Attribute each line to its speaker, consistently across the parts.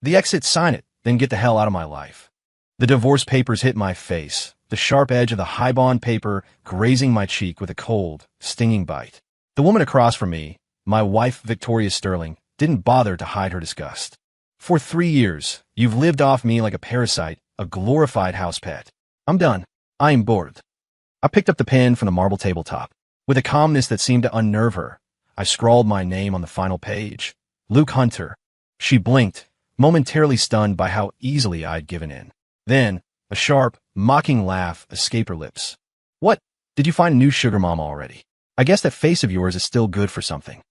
Speaker 1: The exit, sign it, then get the hell out of my life. The divorce papers hit my face, the sharp edge of the high bond paper grazing my cheek with a cold, stinging bite. The woman across from me, my wife Victoria Sterling, didn't bother to hide her disgust. For 3 years, you've lived off me like a parasite, a glorified house pet. I'm done. I am bored. I picked up the pen from the marble tabletop. With a calmness that seemed to unnerve her, I scrawled my name on the final page. Luke Hunter. She blinked, momentarily stunned by how easily I'd given in. Then, a sharp, mocking laugh escaped her lips. What? Did you find a new sugar mama already? I guess that face of yours is still good for something.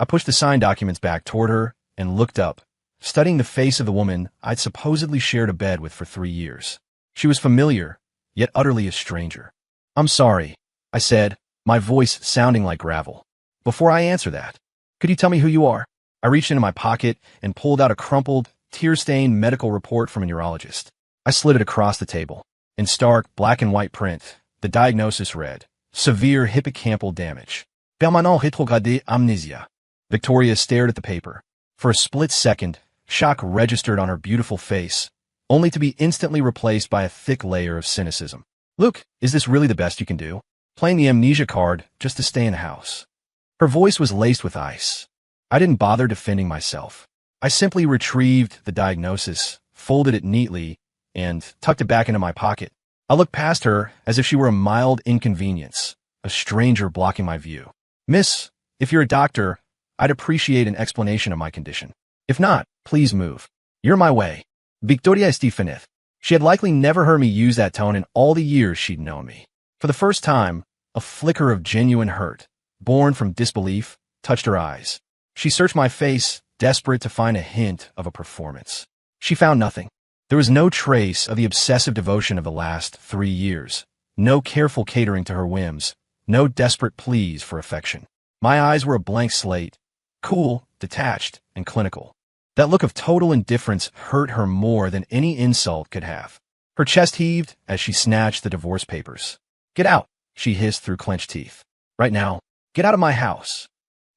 Speaker 1: I pushed the signed documents back toward her and looked up, studying the face of the woman I'd supposedly shared a bed with for 3 years. She was familiar, yet utterly a stranger. I'm sorry, I said, my voice sounding like gravel. Before I answer that, could you tell me who you are? I reached into my pocket and pulled out a crumpled, tear-stained medical report from a neurologist. I slid it across the table. In stark, black and white print, the diagnosis read, severe hippocampal damage. Permanent rétrograde amnesia. Victoria stared at the paper. For a split second, shock registered on her beautiful face, only to be instantly replaced by a thick layer of cynicism. Luke, is this really the best you can do? Playing the amnesia card just to stay in the house? Her voice was laced with ice. I didn't bother defending myself. I simply retrieved the diagnosis, folded it neatly, and tucked it back into my pocket. I looked past her as if she were a mild inconvenience, a stranger blocking my view. Miss, if you're a doctor, I'd appreciate an explanation of my condition. If not, please move. You're my way. Victoria Estefanith. She had likely never heard me use that tone in all the years she'd known me. For the first time, a flicker of genuine hurt, born from disbelief, touched her eyes. She searched my face, desperate to find a hint of a performance. She found nothing. There was no trace of the obsessive devotion of the last 3 years, no careful catering to her whims, no desperate pleas for affection. My eyes were a blank slate, cool, detached, and clinical. That look of total indifference hurt her more than any insult could have. Her chest heaved as she snatched the divorce papers. Get out, she hissed through clenched teeth. Right now, get out of my house.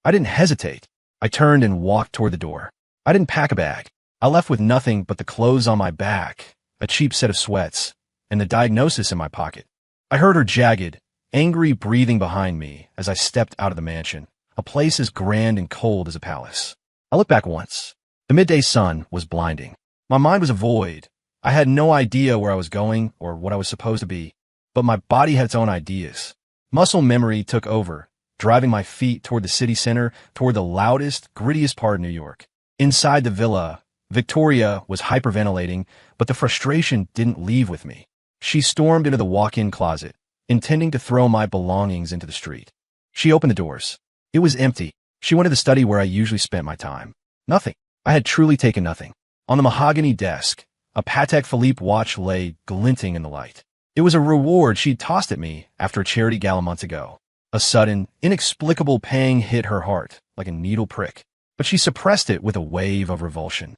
Speaker 1: I didn't hesitate. I turned and walked toward the door. I didn't pack a bag. I left with nothing but the clothes on my back, a cheap set of sweats, and the diagnosis in my pocket. I heard her jagged, angry breathing behind me as I stepped out of the mansion, a place as grand and cold as a palace. I looked back once. The midday sun was blinding. My mind was a void. I had no idea where I was going or what I was supposed to be, but my body had its own ideas. Muscle memory took over, driving my feet toward the city center, toward the loudest, grittiest part of New York. Inside the villa, Victoria was hyperventilating, but the frustration didn't leave with me. She stormed into the walk-in closet, intending to throw my belongings into the street. She opened the doors. It was empty. She went to the study where I usually spent my time. Nothing. I had truly taken nothing. On the mahogany desk, a Patek Philippe watch lay glinting in the light. It was a reward she'd tossed at me after a charity gala months ago. A sudden, inexplicable pang hit her heart, like a needle prick, but she suppressed it with a wave of revulsion.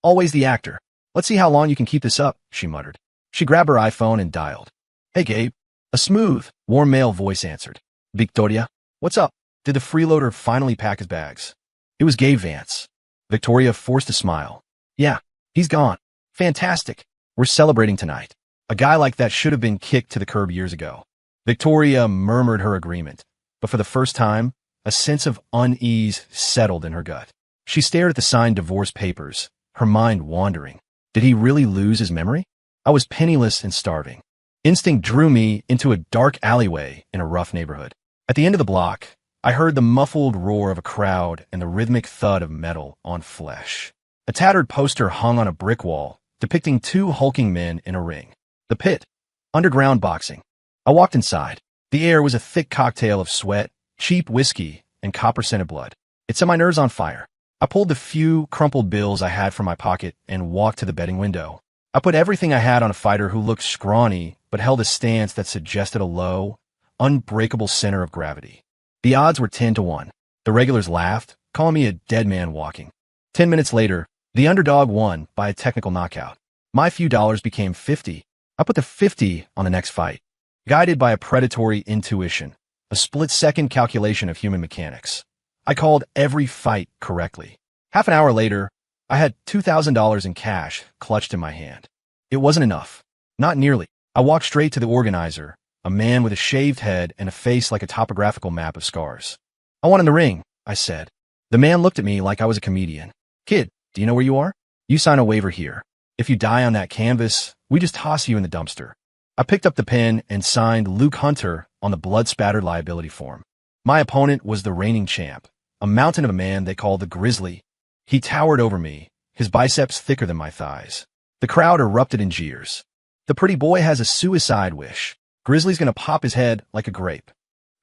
Speaker 1: Always the actor. Let's see how long you can keep this up, she muttered. She grabbed her iPhone and dialed. Hey, Gabe. A smooth, warm male voice answered. Victoria, what's up? Did the freeloader finally pack his bags? It was Gabe Vance. Victoria forced a smile. Yeah, he's gone. Fantastic. We're celebrating tonight. A guy like that should have been kicked to the curb years ago. Victoria murmured her agreement, but for the first time, a sense of unease settled in her gut. She stared at the signed divorce papers, her mind wandering. Did he really lose his memory? I was penniless and starving. Instinct drew me into a dark alleyway in a rough neighborhood. At the end of the block, I heard the muffled roar of a crowd and the rhythmic thud of metal on flesh. A tattered poster hung on a brick wall, depicting 2 hulking men in a ring. The Pit. Underground boxing. I walked inside. The air was a thick cocktail of sweat, cheap whiskey, and copper-scented blood. It set my nerves on fire. I pulled the few crumpled bills I had from my pocket and walked to the betting window. I put everything I had on a fighter who looked scrawny but held a stance that suggested a low, unbreakable center of gravity. The odds were 10-1. The regulars laughed, calling me a dead man walking. 10 minutes later, the underdog won by a technical knockout. My few dollars became 50. I put the 50 on the next fight, guided by a predatory intuition, a split-second calculation of human mechanics. I called every fight correctly. Half an hour later, I had $2,000 in cash clutched in my hand. It wasn't enough. Not nearly. I walked straight to the organizer, a man with a shaved head and a face like a topographical map of scars. "I want in the ring," I said. The man looked at me like I was a comedian. "Kid, do you know where you are? You sign a waiver here. If you die on that canvas, we just toss you in the dumpster." I picked up the pen and signed Luke Hunter on the blood-spattered liability form. My opponent was the reigning champ, a mountain of a man they called the Grizzly. He towered over me, his biceps thicker than my thighs. The crowd erupted in jeers. "The pretty boy has a suicide wish. Grizzly's gonna pop his head like a grape."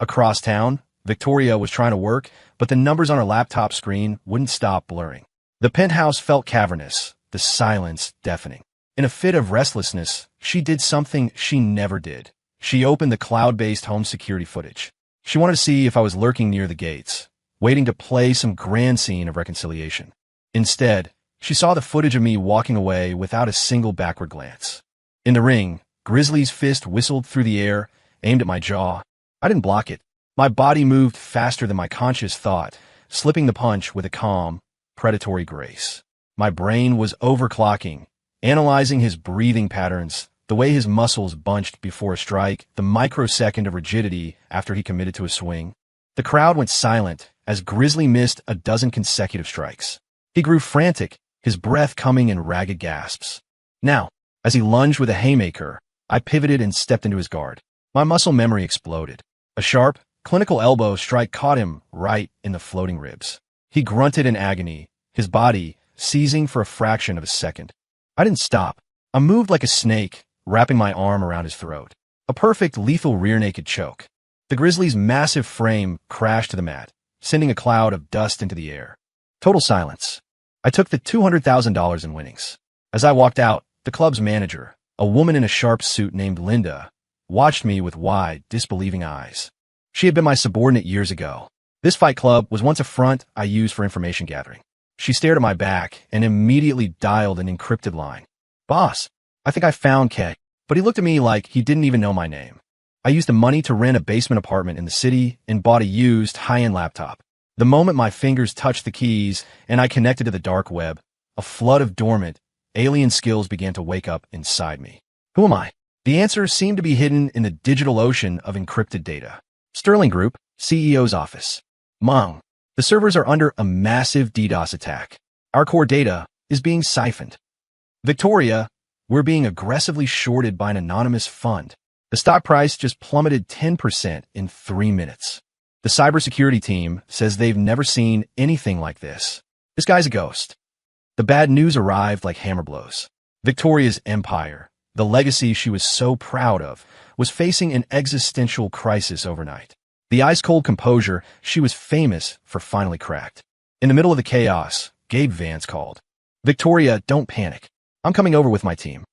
Speaker 1: Across town, Victoria was trying to work, but the numbers on her laptop screen wouldn't stop blurring. The penthouse felt cavernous, the silence deafening. In a fit of restlessness, she did something she never did. She opened the cloud-based home security footage. She wanted to see if I was lurking near the gates, waiting to play some grand scene of reconciliation. Instead, she saw the footage of me walking away without a single backward glance. In the ring, Grizzly's fist whistled through the air, aimed at my jaw. I didn't block it. My body moved faster than my conscious thought, slipping the punch with a calm, predatory grace. My brain was overclocking, analyzing his breathing patterns, the way his muscles bunched before a strike, the microsecond of rigidity after he committed to a swing. The crowd went silent as Grizzly missed a dozen consecutive strikes. He grew frantic, his breath coming in ragged gasps. Now, as he lunged with a haymaker, I pivoted and stepped into his guard. My muscle memory exploded. A sharp, clinical elbow strike caught him right in the floating ribs. He grunted in agony, his body seizing for a fraction of a second. I didn't stop. I moved like a snake, wrapping my arm around his throat. A perfect lethal rear-naked choke. The Grizzly's massive frame crashed to the mat, sending a cloud of dust into the air. Total silence. I took the $200,000 in winnings. As I walked out, the club's manager, a woman in a sharp suit named Linda, watched me with wide, disbelieving eyes. She had been my subordinate years ago. This fight club was once a front I used for information gathering. She stared at my back and immediately dialed an encrypted line. "Boss, I think I found K." But he looked at me like he didn't even know my name. I used the money to rent a basement apartment in the city and bought a used, high-end laptop. The moment my fingers touched the keys and I connected to the dark web, a flood of dormant, alien skills began to wake up inside me. Who am I? The answer seemed to be hidden in the digital ocean of encrypted data. Sterling Group, CEO's office. Mung. The servers are under a massive DDoS attack. Our core data is being siphoned. Victoria, we're being aggressively shorted by an anonymous fund. The stock price just plummeted 10% in 3 minutes. The cybersecurity team says they've never seen anything like this. This guy's a ghost. The bad news arrived like hammer blows. Victoria's empire, the legacy she was so proud of, was facing an existential crisis overnight. The ice-cold composure she was famous for finally cracked. In the middle of the chaos, Gabe Vance called. "Victoria, don't panic. I'm coming over with my team."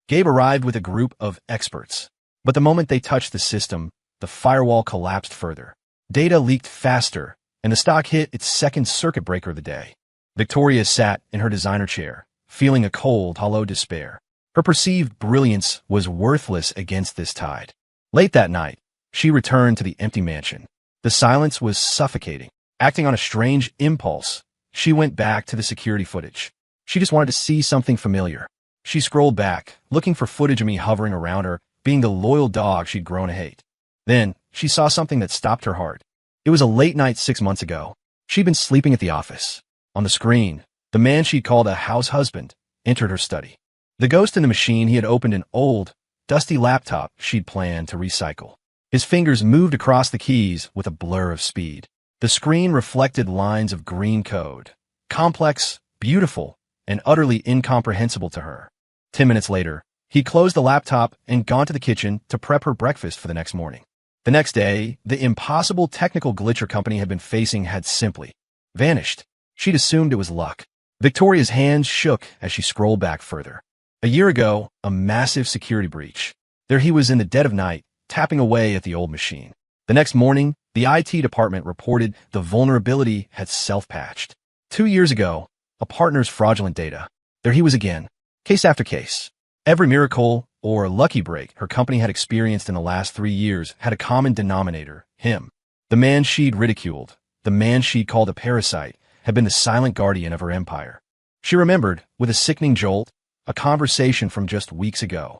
Speaker 1: Gabe arrived with a group of experts. But the moment they touched the system, the firewall collapsed further. Data leaked faster, and the stock hit its second circuit breaker of the day. Victoria sat in her designer chair, feeling a cold, hollow despair. Her perceived brilliance was worthless against this tide. Late that night, she returned to the empty mansion. The silence was suffocating. Acting on a strange impulse, she went back to the security footage. She just wanted to see something familiar. She scrolled back, looking for footage of me hovering around her, being the loyal dog she'd grown to hate. Then, she saw something that stopped her heart. It was a late night 6 months ago. She'd been sleeping at the office. On the screen, the man she'd called a house husband entered her study. The ghost in the machine he had opened an old, dusty laptop she'd planned to recycle. His fingers moved across the keys with a blur of speed. The screen reflected lines of green code. Complex, beautiful, and utterly incomprehensible to her. 10 minutes later, he closed the laptop and gone to the kitchen to prep her breakfast for the next morning. The next day, the impossible technical glitch her company had been facing had simply vanished. She'd assumed it was luck. Victoria's hands shook as she scrolled back further. A year ago, a massive security breach. There he was in the dead of night, tapping away at the old machine. The next morning, the IT department reported the vulnerability had self-patched. 2 years ago, a partner's fraudulent data. There he was again, case after case. Every miracle or lucky break her company had experienced in the last 3 years had a common denominator, him. The man she'd ridiculed, the man she'd called a parasite, had been the silent guardian of her empire. She remembered, with a sickening jolt, a conversation from just weeks ago.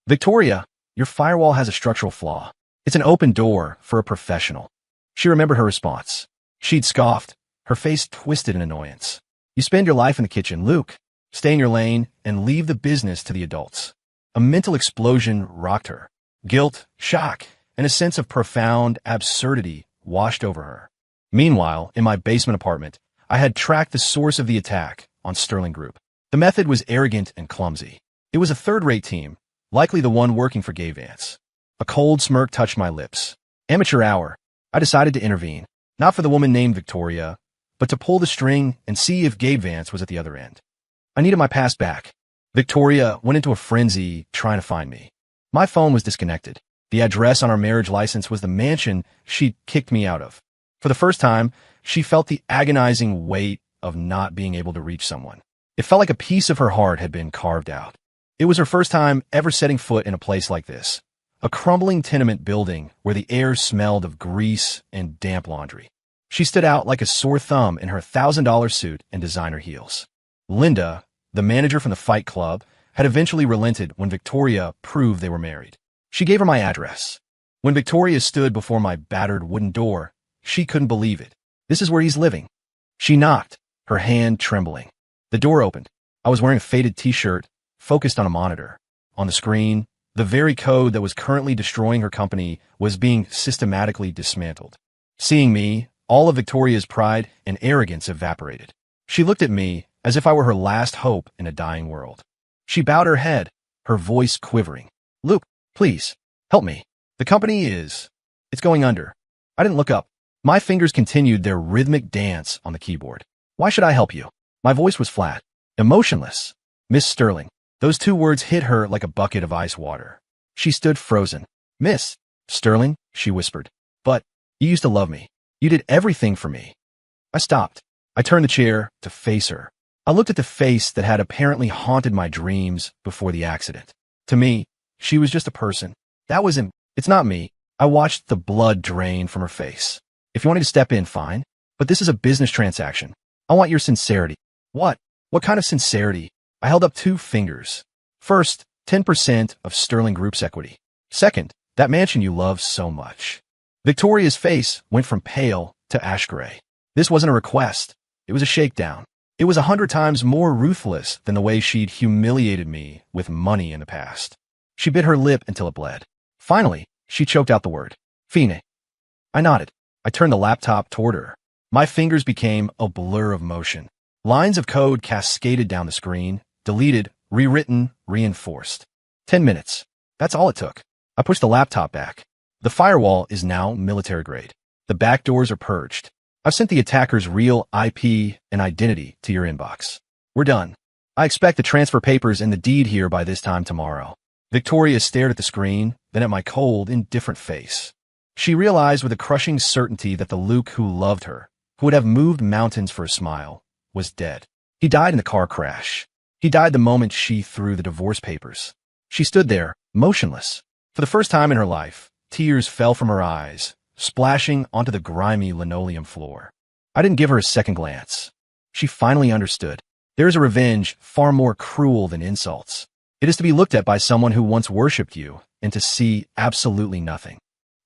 Speaker 1: Victoria, your firewall has a structural flaw. It's an open door for a professional. She remembered her response. She'd scoffed, her face twisted in annoyance. You spend your life in the kitchen, Luke. Stay in your lane and leave the business to the adults. A mental explosion rocked her. Guilt, shock, and a sense of profound absurdity washed over her. Meanwhile, in my basement apartment, I had tracked the source of the attack on Sterling Group. The method was arrogant and clumsy. It was a third-rate team, likely the one working for Gabe Vance. A cold smirk touched my lips. Amateur hour. I decided to intervene, not for the woman named Victoria, but to pull the string and see if Gabe Vance was at the other end. I needed my past back. Victoria went into a frenzy trying to find me. My phone was disconnected. The address on our marriage license was the mansion she'd kicked me out of. For the first time, she felt the agonizing weight of not being able to reach someone. It felt like a piece of her heart had been carved out. It was her first time ever setting foot in a place like this, a crumbling tenement building where the air smelled of grease and damp laundry. She stood out like a sore thumb in her $1,000 suit and designer heels. Linda, the manager from the Fight Club, had eventually relented when Victoria proved they were married. She gave her my address. When Victoria stood before my battered wooden door, she couldn't believe it. This is where he's living. She knocked, her hand trembling. The door opened. I was wearing a faded t-shirt, focused on a monitor. On the screen, the very code that was currently destroying her company was being systematically dismantled. Seeing me, all of Victoria's pride and arrogance evaporated. She looked at me as if I were her last hope in a dying world. She bowed her head, her voice quivering. Luke, please, help me. The company it's going under. I didn't look up. My fingers continued their rhythmic dance on the keyboard. Why should I help you? My voice was flat, emotionless. Miss Sterling. Those two words hit her like a bucket of ice water. She stood frozen. Miss Sterling, she whispered. But you used to love me. You did everything for me. I stopped. I turned the chair to face her. I looked at the face that had apparently haunted my dreams before the accident. To me, she was just a person. That was him. It's not me. I watched the blood drain from her face. If you wanted to step in, fine. But this is a business transaction. I want your sincerity. What? What kind of sincerity? I held up 2 fingers. First, 10% of Sterling Group's equity. Second, that mansion you love so much. Victoria's face went from pale to ash gray. This wasn't a request. It was a shakedown. It was 100 times more ruthless than the way she'd humiliated me with money in the past. She bit her lip until it bled. Finally, she choked out the word. Fine. I nodded. I turned the laptop toward her. My fingers became a blur of motion. Lines of code cascaded down the screen, deleted, rewritten, reinforced. 10 minutes. That's all it took. I pushed the laptop back. The firewall is now military grade. The back doors are purged. I've sent the attacker's real IP and identity to your inbox. We're done. I expect to transfer papers and the deed here by this time tomorrow. Victoria stared at the screen, then at my cold, indifferent face. She realized with a crushing certainty that the Luke who loved her, who would have moved mountains for a smile, was dead. He died in the car crash. He died the moment she threw the divorce papers. She stood there, motionless. For the first time in her life, tears fell from her eyes, splashing onto the grimy linoleum floor. I didn't give her a second glance. She finally understood. There is a revenge far more cruel than insults. It is to be looked at by someone who once worshipped you and to see absolutely nothing.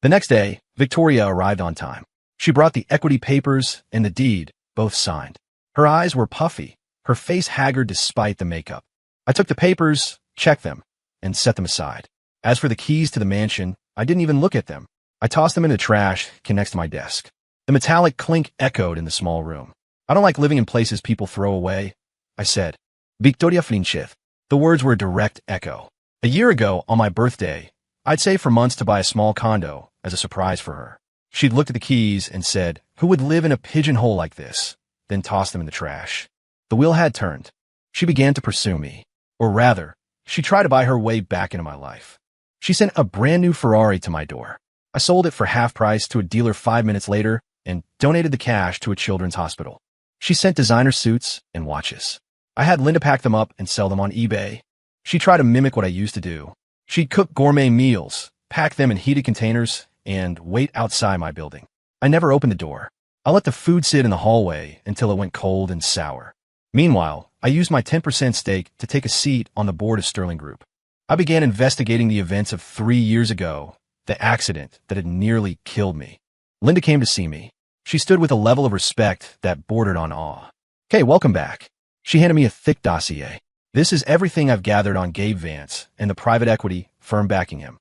Speaker 1: The next day, Victoria arrived on time. She brought the equity papers and the deed, both signed. Her eyes were puffy, her face haggard despite the makeup. I took the papers, checked them, and set them aside. As for the keys to the mansion, I didn't even look at them. I tossed them in the trash next to my desk. The metallic clink echoed in the small room. I don't like living in places people throw away, I said. Victoria Flincheth. The words were a direct echo. A year ago, on my birthday, I'd saved for months to buy a small condo as a surprise for her. She'd looked at the keys and said, "Who would live in a pigeonhole like this?" Then tossed them in the trash. The wheel had turned. She began to pursue me. Or rather, she tried to buy her way back into my life. She sent a brand new Ferrari to my door. I sold it for half price to a dealer 5 minutes later and donated the cash to a children's hospital. She sent designer suits and watches. I had Linda pack them up and sell them on eBay. She tried to mimic what I used to do. She'd cook gourmet meals, pack them in heated containers, and wait outside my building. I never opened the door. I let the food sit in the hallway until it went cold and sour. Meanwhile, I used my 10% stake to take a seat on the board of Sterling Group. I began investigating the events of 3 years ago, the accident that had nearly killed me. Linda came to see me. She stood with a level of respect that bordered on awe. "Okay, welcome back." She handed me a thick dossier. "This is everything I've gathered on Gabe Vance and the private equity firm backing him."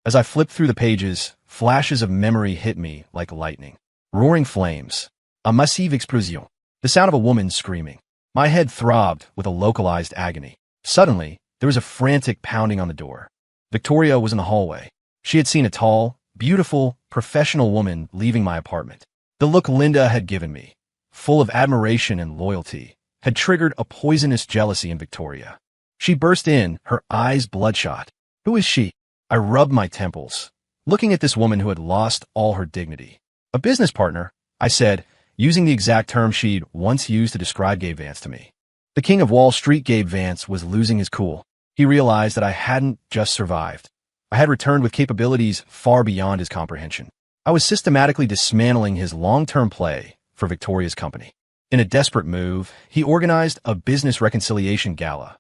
Speaker 1: As I flipped through the pages, flashes of memory hit me like lightning. Roaring flames. A massive explosion. The sound of a woman screaming. My head throbbed with a localized agony. Suddenly, there was a frantic pounding on the door. Victoria was in the hallway. She had seen a tall, beautiful, professional woman leaving my apartment. The look Linda had given me, full of admiration and loyalty, had triggered a poisonous jealousy in Victoria. She burst in, her eyes bloodshot. "Who is she?" I rubbed my temples, looking at this woman who had lost all her dignity. "A business partner," I said, using the exact term she'd once used to describe Gabe Vance to me. The king of Wall Street, Gabe Vance, was losing his cool. He realized that I hadn't just survived. I had returned with capabilities far beyond his comprehension. I was systematically dismantling his long-term play for Victoria's company. In a desperate move, he organized a business reconciliation gala.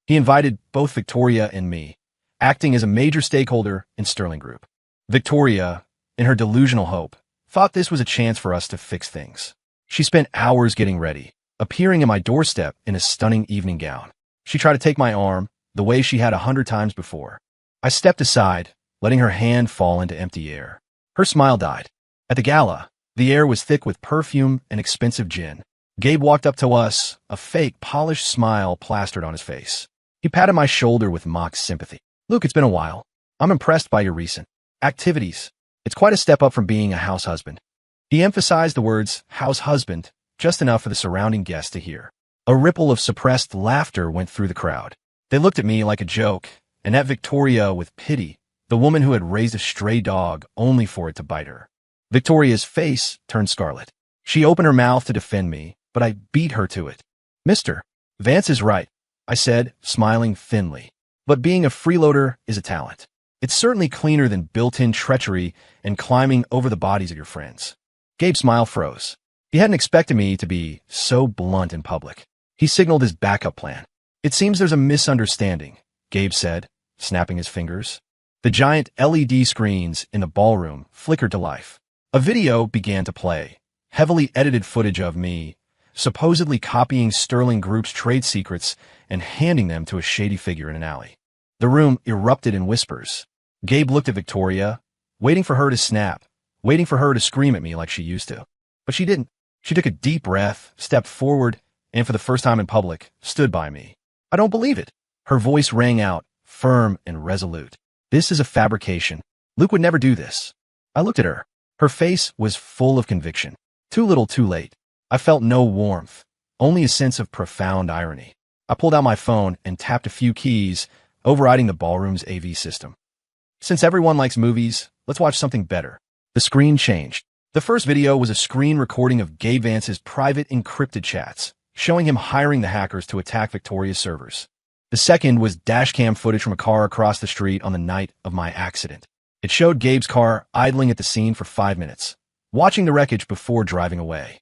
Speaker 1: He invited both Victoria and me, acting as a major stakeholder in Sterling Group. Victoria, in her delusional hope, thought this was a chance for us to fix things. She spent hours getting ready, appearing at my doorstep in a stunning evening gown. She tried to take my arm, the way she had 100 times before. I stepped aside, letting her hand fall into empty air. Her smile died. At the gala, the air was thick with perfume and expensive gin. Gabe walked up to us, a fake, polished smile plastered on his face. He patted my shoulder with mock sympathy. "Luke, it's been a while. I'm impressed by your recent activities. It's quite a step up from being a house husband." He emphasized the words house husband just enough for the surrounding guests to hear. A ripple of suppressed laughter went through the crowd. They looked at me like a joke, and at Victoria with pity, the woman who had raised a stray dog only for it to bite her. Victoria's face turned scarlet. She opened her mouth to defend me, but I beat her to it. "Mr. Vance is right," I said, smiling thinly. "But being a freeloader is a talent. It's certainly cleaner than built-in treachery and climbing over the bodies of your friends." Gabe's smile froze. He hadn't expected me to be so blunt in public. He signaled his backup plan. "It seems there's a misunderstanding," Gabe said, snapping his fingers. The giant LED screens in the ballroom flickered to life. A video began to play, heavily edited footage of me, supposedly copying Sterling Group's trade secrets and handing them to a shady figure in an alley. The room erupted in whispers. Gabe looked at Victoria, waiting for her to snap, waiting for her to scream at me like she used to. But she didn't. She took a deep breath, stepped forward, and for the first time in public, stood by me. "I don't believe it." Her voice rang out, firm and resolute. "This is a fabrication. Luke would never do this." I looked at her. Her face was full of conviction. Too little, too late. I felt no warmth, only a sense of profound irony. I pulled out my phone and tapped a few keys, overriding the ballroom's AV system. "Since everyone likes movies, let's watch something better." The screen changed. The first video was a screen recording of Gabe Vance's private encrypted chats, showing him hiring the hackers to attack Victoria's servers. The second was dashcam footage from a car across the street on the night of my accident. It showed Gabe's car idling at the scene for 5 minutes, watching the wreckage before driving away.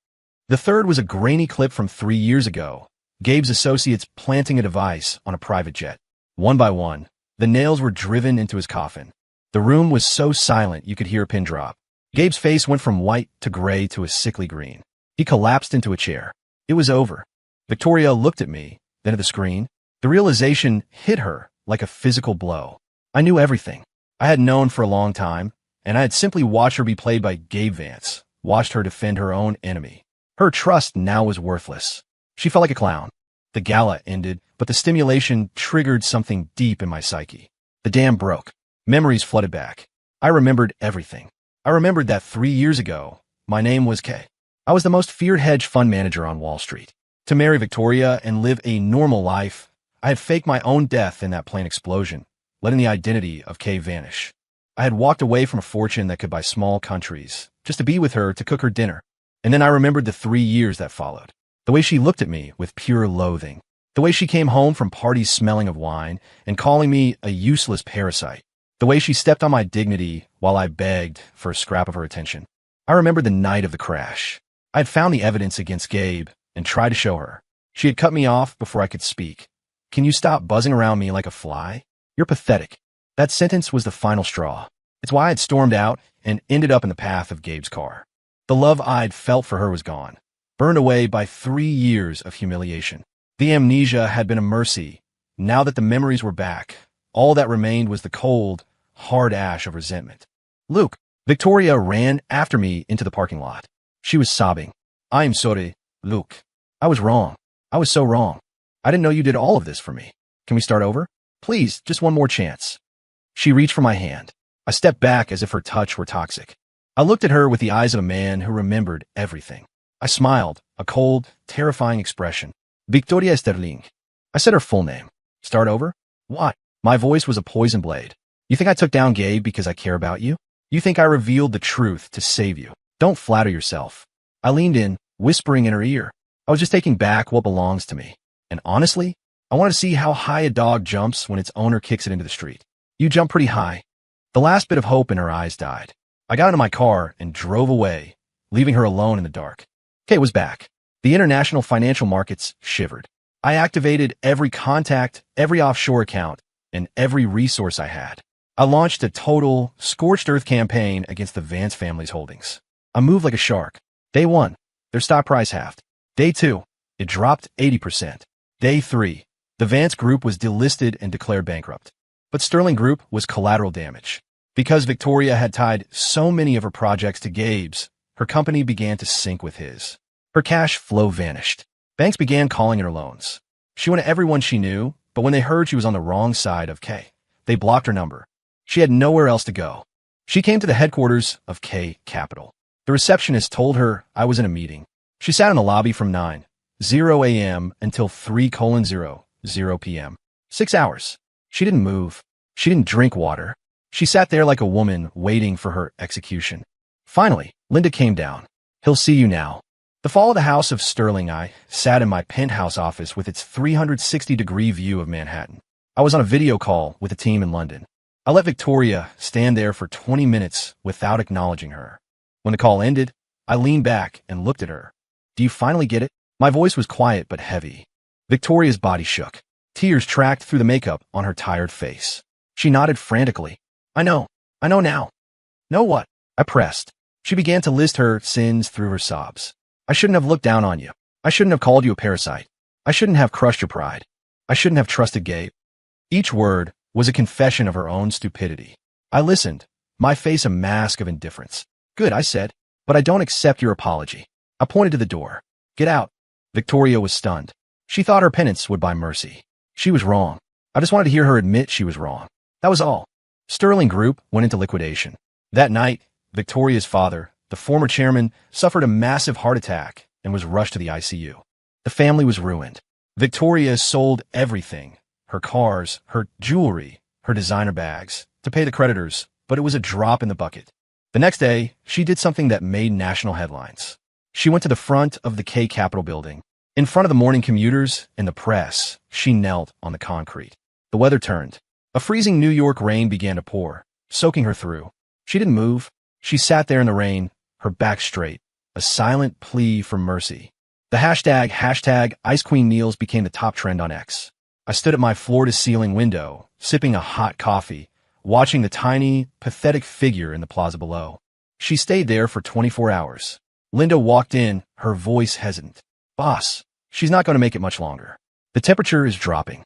Speaker 1: The third was a grainy clip from 3 years ago, Gabe's associates planting a device on a private jet. One by one, the nails were driven into his coffin. The room was so silent you could hear a pin drop. Gabe's face went from white to gray to a sickly green. He collapsed into a chair. It was over. Victoria looked at me, then at the screen. The realization hit her like a physical blow. I knew everything. I had known for a long time, and I had simply watched her be played by Gabe Vance, watched her defend her own enemy. Her trust now was worthless. She felt like a clown. The gala ended, but the stimulation triggered something deep in my psyche. The dam broke. Memories flooded back. I remembered everything. I remembered that 3 years ago, my name was Kay. I was the most feared hedge fund manager on Wall Street. To marry Victoria and live a normal life, I had faked my own death in that plane explosion, letting the identity of Kay vanish. I had walked away from a fortune that could buy small countries, just to be with her to cook her dinner. And then I remembered the 3 years that followed. The way she looked at me with pure loathing. The way she came home from parties smelling of wine and calling me a useless parasite. The way she stepped on my dignity while I begged for a scrap of her attention. I remembered the night of the crash. I had found the evidence against Gabe and tried to show her. She had cut me off before I could speak. Can you stop buzzing around me like a fly? You're pathetic. That sentence was the final straw. It's why I had stormed out and ended up in the path of Gabe's car. The love I'd felt for her was gone, burned away by 3 years of humiliation. The amnesia had been a mercy. Now that the memories were back, all that remained was the cold, hard ash of resentment. Luke, Victoria ran after me into the parking lot. She was sobbing. I'm sorry, Luke. I was wrong. I was so wrong. I didn't know you did all of this for me. Can we start over? Please, just one more chance. She reached for my hand. I stepped back as if her touch were toxic. I looked at her with the eyes of a man who remembered everything. I smiled, a cold, terrifying expression. Victoria Sterling. I said her full name. Start over? Why? My voice was a poison blade. You think I took down Gabe because I care about you? You think I revealed the truth to save you? Don't flatter yourself. I leaned in, whispering in her ear. I was just taking back what belongs to me. And honestly, I wanted to see how high a dog jumps when its owner kicks it into the street. You jump pretty high. The last bit of hope in her eyes died. I got into my car and drove away, leaving her alone in the dark. Kay was back. The international financial markets shivered. I activated every contact, every offshore account, and every resource I had. I launched a total scorched earth campaign against the Vance family's holdings. I moved like a shark. Day 1, their stock price halved. Day 2, it dropped 80%. Day 3, the Vance Group was delisted and declared bankrupt. But Sterling Group was collateral damage. Because Victoria had tied so many of her projects to Gabe's, her company began to sink with his. Her cash flow vanished. Banks began calling her loans. She went to everyone she knew, but when they heard she was on the wrong side of K, they blocked her number. She had nowhere else to go. She came to the headquarters of K Capital. The receptionist told her I was in a meeting. She sat in the lobby from 9:00 a.m. until 3:00 p.m. 6 hours. She didn't move. She didn't drink water. She sat there like a woman waiting for her execution. Finally, Linda came down. He'll see you now. The fall of the House of Sterling. I sat in my penthouse office with its 360-degree view of Manhattan. I was on a video call with a team in London. I let Victoria stand there for 20 minutes without acknowledging her. When the call ended, I leaned back and looked at her. Do you finally get it? My voice was quiet but heavy. Victoria's body shook. Tears tracked through the makeup on her tired face. She nodded frantically. I know now. Know what? I pressed. She began to list her sins through her sobs. I shouldn't have looked down on you. I shouldn't have called you a parasite. I shouldn't have crushed your pride. I shouldn't have trusted Gabe. Each word was a confession of her own stupidity. I listened, my face a mask of indifference. Good, I said, but I don't accept your apology. I pointed to the door. Get out. Victoria was stunned. She thought her penance would buy mercy. She was wrong. I just wanted to hear her admit she was wrong. That was all. Sterling Group went into liquidation. That night, Victoria's father, the former chairman, suffered a massive heart attack and was rushed to the ICU. The family was ruined. Victoria sold everything, her cars, her jewelry, her designer bags, to pay the creditors, but it was a drop in the bucket. The next day, she did something that made national headlines. She went to the front of the K Capitol building. In front of the morning commuters and the press, she knelt on the concrete. The weather turned. A freezing New York rain began to pour, soaking her through. She didn't move. She sat there in the rain, her back straight, a silent plea for mercy. The hashtag Ice Queen Kneels became the top trend on X. I stood at my floor-to-ceiling window, sipping a hot coffee, watching the tiny, pathetic figure in the plaza below. She stayed there for 24 hours. Linda walked in, her voice hesitant. Boss, she's not going to make it much longer. The temperature is dropping.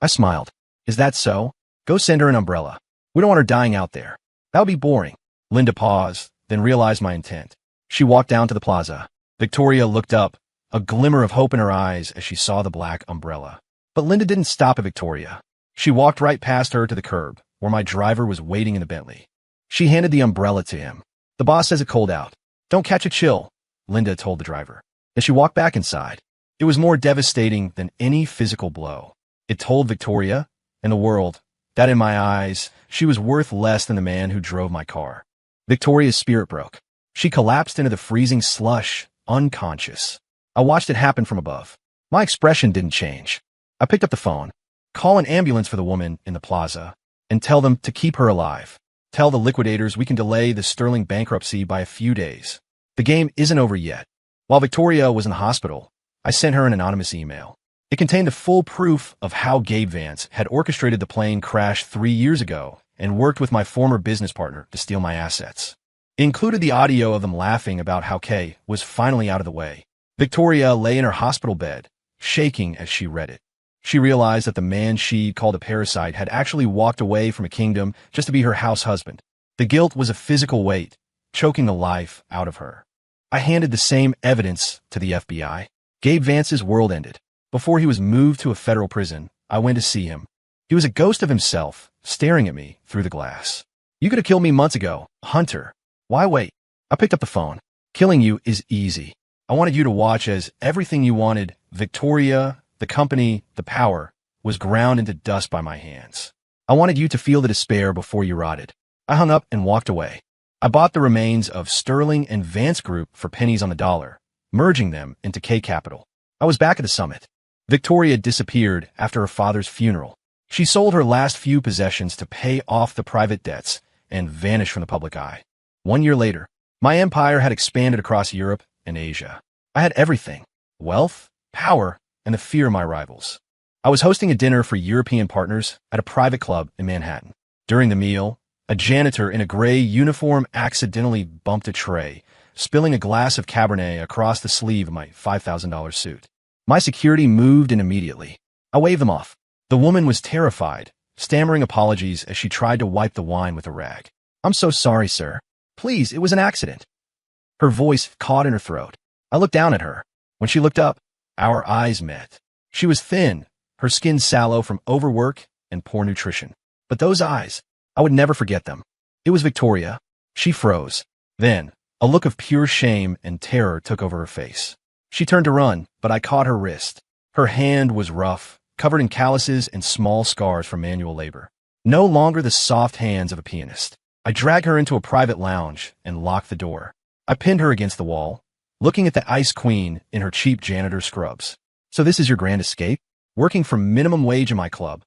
Speaker 1: I smiled. Is that so? Go send her an umbrella. We don't want her dying out there. That would be boring. Linda paused, then realized my intent. She walked down to the plaza. Victoria looked up, a glimmer of hope in her eyes as she saw the black umbrella. But Linda didn't stop at Victoria. She walked right past her to the curb, where my driver was waiting in the Bentley. She handed the umbrella to him. The boss says it's cold out. Don't catch a chill, Linda told the driver. As she walked back inside, it was more devastating than any physical blow. It told Victoria and the world that in my eyes, she was worth less than the man who drove my car. Victoria's spirit broke. She collapsed into the freezing slush, unconscious. I watched it happen from above. My expression didn't change. I picked up the phone. Call an ambulance for the woman in the plaza and tell them to keep her alive. Tell the liquidators we can delay the Sterling bankruptcy by a few days. The game isn't over yet. While Victoria was in the hospital, I sent her an anonymous email. It contained a full proof of how Gabe Vance had orchestrated the plane crash 3 years ago and worked with my former business partner to steal my assets. It included the audio of them laughing about how Kay was finally out of the way. Victoria lay in her hospital bed, shaking as she read it. She realized that the man she called a parasite had actually walked away from a kingdom just to be her house husband. The guilt was a physical weight, choking the life out of her. I handed the same evidence to the FBI. Gabe Vance's world ended. Before he was moved to a federal prison, I went to see him. He was a ghost of himself, staring at me through the glass. You could have killed me months ago, Hunter. Why wait? I picked up the phone. Killing you is easy. I wanted you to watch as everything you wanted, Victoria, the company, the power, was ground into dust by my hands. I wanted you to feel the despair before you rotted. I hung up and walked away. I bought the remains of Sterling and Vance Group for pennies on the dollar, merging them into K Capital. I was back at the summit. Victoria disappeared after her father's funeral. She sold her last few possessions to pay off the private debts and vanished from the public eye. 1 year later, my empire had expanded across Europe and Asia. I had everything: wealth, power, and the fear of my rivals. I was hosting a dinner for European partners at a private club in Manhattan. During the meal, a janitor in a gray uniform accidentally bumped a tray, spilling a glass of Cabernet across the sleeve of my $5,000 suit. My security moved in immediately. I waved them off. The woman was terrified, stammering apologies as she tried to wipe the wine with a rag. "I'm so sorry, sir. Please, it was an accident." Her voice caught in her throat. I looked down at her. When she looked up, our eyes met. She was thin, her skin sallow from overwork and poor nutrition. But those eyes, I would never forget them. It was Victoria. She froze. Then, a look of pure shame and terror took over her face. She turned to run, but I caught her wrist. Her hand was rough, covered in calluses and small scars from manual labor. No longer the soft hands of a pianist. I dragged her into a private lounge and locked the door. I pinned her against the wall, looking at the ice queen in her cheap janitor scrubs. "So this is your grand escape? Working for minimum wage in my club?"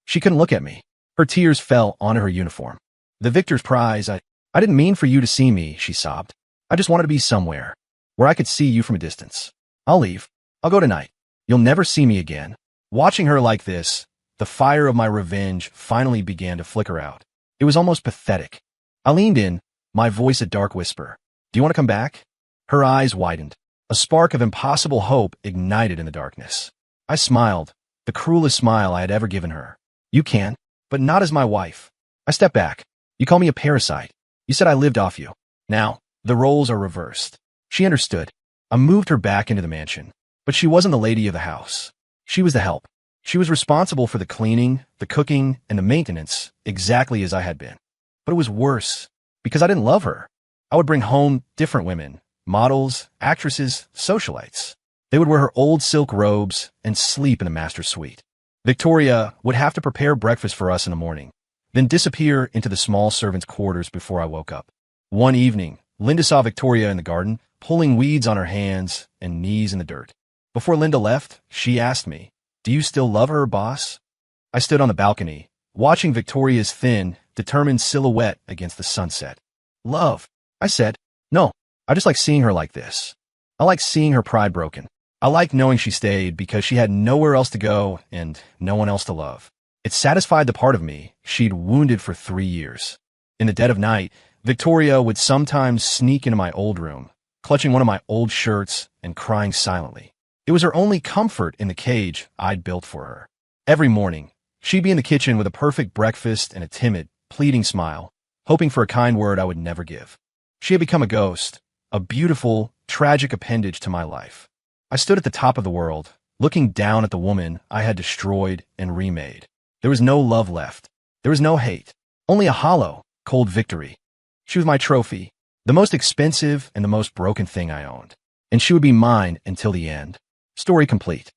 Speaker 1: She couldn't look at me. Her tears fell onto her uniform. "The victor's prize, I didn't mean for you to see me," she sobbed. "I just wanted to be somewhere where I could see you from a distance. I'll leave. I'll go tonight. You'll never see me again." Watching her like this, the fire of my revenge finally began to flicker out. It was almost pathetic. I leaned in, my voice a dark whisper. "Do you want to come back?" Her eyes widened. A spark of impossible hope ignited in the darkness. I smiled, the cruelest smile I had ever given her. "You can, but not as my wife." I stepped back. "You call me a parasite. You said I lived off you. Now, the roles are reversed." She understood. I moved her back into the mansion. But she wasn't the lady of the house. She was the help. She was responsible for the cleaning, the cooking, and the maintenance, exactly as I had been. But it was worse, because I didn't love her. I would bring home different women, models, actresses, socialites. They would wear her old silk robes and sleep in the master suite. Victoria would have to prepare breakfast for us in the morning, then disappear into the small servants' quarters before I woke up. One evening, Linda saw Victoria in the garden, pulling weeds on her hands and knees in the dirt. Before Linda left, she asked me, "Do you still love her, boss?" I stood on the balcony, watching Victoria's thin, determined silhouette against the sunset. "Love," I said. "No, I just like seeing her like this. I like seeing her pride broken. I like knowing she stayed because she had nowhere else to go and no one else to love. It satisfied the part of me she'd wounded for 3 years. In the dead of night, Victoria would sometimes sneak into my old room, clutching one of my old shirts and crying silently. It was her only comfort in the cage I'd built for her. Every morning, she'd be in the kitchen with a perfect breakfast and a timid, pleading smile, hoping for a kind word I would never give. She had become a ghost, a beautiful, tragic appendage to my life. I stood at the top of the world, looking down at the woman I had destroyed and remade. There was no love left. There was no hate. Only a hollow, cold victory. She was my trophy, the most expensive and the most broken thing I owned. And she would be mine until the end. Story complete.